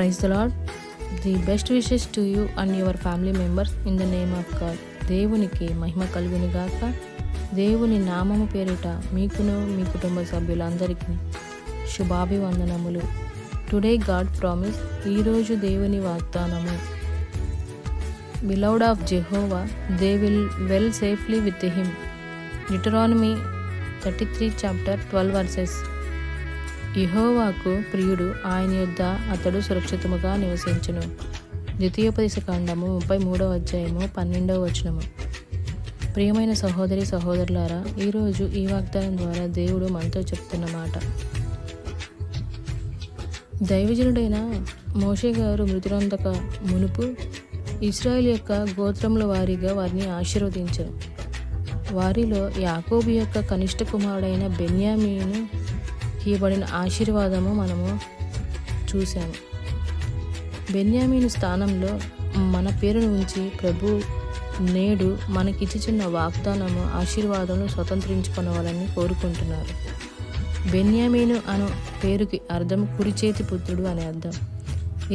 Praise the Lord. The best wishes to you and your family members in the name of God. దేవునికి మహిమ కలుగును గాక. దేవుని నామము పేరిట మీకును మీ కుటుంబ సభ్యులందరికీ శుభాభివందనములు. టుడే గాడ్ ప్రామిస్, ఈరోజు దేవుని వాగ్దానము. Beloved of Jehovah, they will dwell safely with him. Deuteronomy 33 chapter 12 verses. యెహోవాకు ప్రియుడు, ఆయన యొద్ద అతడు సురక్షితముగా నివసించును. ద్వితీయోపదేశకాండము 33వ అధ్యాయము 12వ వచనము. ప్రియమైన సహోదరి సహోదరులారా, ఈరోజు ఈ వాగ్దానం ద్వారా దేవుడు మనతో చెప్తున్న మాట. దైవజనుడైన మోషే గారు మృతులందక మునుపు ఇశ్రాయేలు యొక్క గోత్రముల వారీగా వారిని ఆశీర్వదించారు. వారిలో యాకోబు యొక్క కనిష్ట కుమారుడైన బెన్యామీను ఇవ్వబడిన ఆశీర్వాదము మనము చూసాము. బెన్యామీను స్థానంలో మన పేరును ఉంచి ప్రభు నేడు మనకిచ్చుచున్న వాగ్దానము ఆశీర్వాదమును స్వతంత్రించుకొనవాలని కోరుకుంటున్నారు. బెన్యామీను అను పేరుకి అర్థం కుడి చేతి పుత్రుడు అనే అర్థం.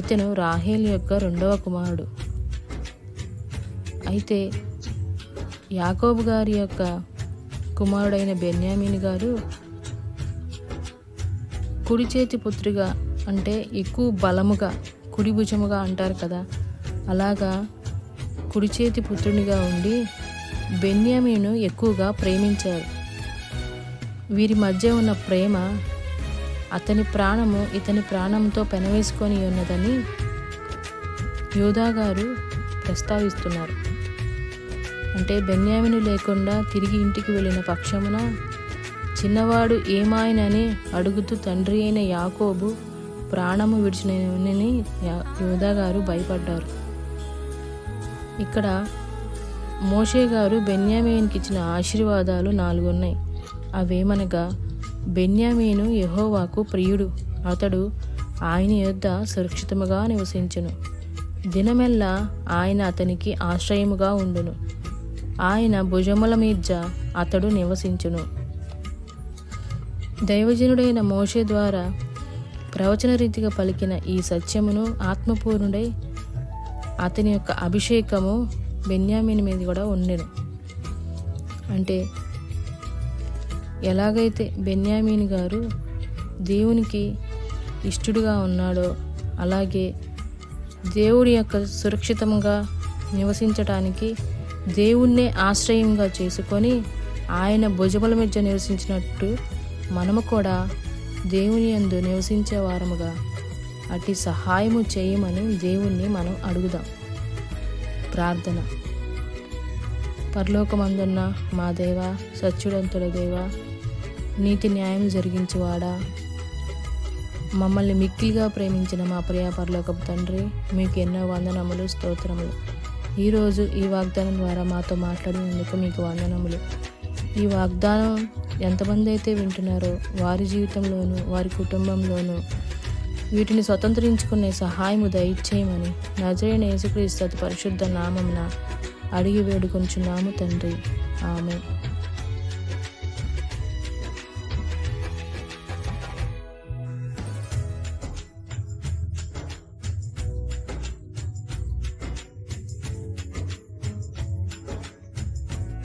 ఇతను రాహేల్ యొక్క రెండవ కుమారుడు. అయితే యాకోబు గారి యొక్క కుమారుడైన బెన్యామీను గారు కుడి చేతి పుత్రుగా అంటే ఎక్కువ బలముగా, కుడి భుజముగా అంటారు కదా, అలాగా కుడి చేతి పుత్రునిగా ఉండి బెన్యామీను ఎక్కువగా ప్రేమించారు. వీరి మధ్య ఉన్న ప్రేమ అతని ప్రాణము ఇతని ప్రాణంతో పెనవేసుకొని ఉన్నదని యోధా గారు ప్రస్తావిస్తున్నారు. అంటే బెన్యామీను లేకుండా తిరిగి ఇంటికి వెళ్ళిన పక్షమున చిన్నవాడు ఏమాయనని అడుగుతూ తండ్రి అయిన యాకోబు ప్రాణము విడిచినని యోధా గారు భయపడ్డారు. ఇక్కడ మోషే గారు బెన్యామీనుకి ఇచ్చిన ఆశీర్వాదాలు 4 ఉన్నాయి. అవేమనగా, బెన్యామీను యెహోవాకు ప్రియుడు, అతడు ఆయన యొద్ద సురక్షితముగా నివసించును. దినమెల్లా ఆయన అతనికి ఆశ్రయముగా ఉండును. ఆయన భుజముల మీద అతడు నివసించును. దైవజనుడైన మోషే ద్వారా ప్రవచన రీతిగా పలికిన ఈ సత్యమును ఆత్మపూర్ణుడై అతని యొక్క అభిషేకము బెన్యామీను మీద కూడా ఉండెను. అంటే ఎలాగైతే బెన్యామీను గారు దేవునికి ఇష్టడుగా ఉన్నాడో, అలాగే దేవుడి యొక్క సురక్షితంగా నివసించటానికి దేవుణ్ణే ఆశ్రయంగా చేసుకొని ఆయన భుజముల మీద నివసించినట్టు మనము కూడా దేవుని యందు నివసించే వారముగా అట్టి సహాయము చేయమని దేవుణ్ణి మనం అడుగుదాం. ప్రార్థన. పరలోకమందున్న మా దేవా, సత్యుడంతుల దేవా, నీతి న్యాయం జరిగించువాడా, మమ్మల్ని మిక్కిలిగా ప్రేమించిన మా ప్రియ పరలోకపు తండ్రి, మీకు ఎన్నో వందనములు, స్తోత్రములు. ఈరోజు ఈ వాగ్దానం ద్వారా మాతో మాట్లాడినందుకు మీకు వందనములు. ఈ వాగ్దానం ఎంతమంది అయితే వింటున్నారో వారి జీవితంలోనూ వారి కుటుంబంలోనూ వీటిని స్వతంత్రించుకునే సహాయము దయచేయమని నజరేయుడైన యేసుక్రీస్తు పరిశుద్ధ నామమున అడిగి వేడుకొనుచున్నాము తండ్రి. ఆమేన్.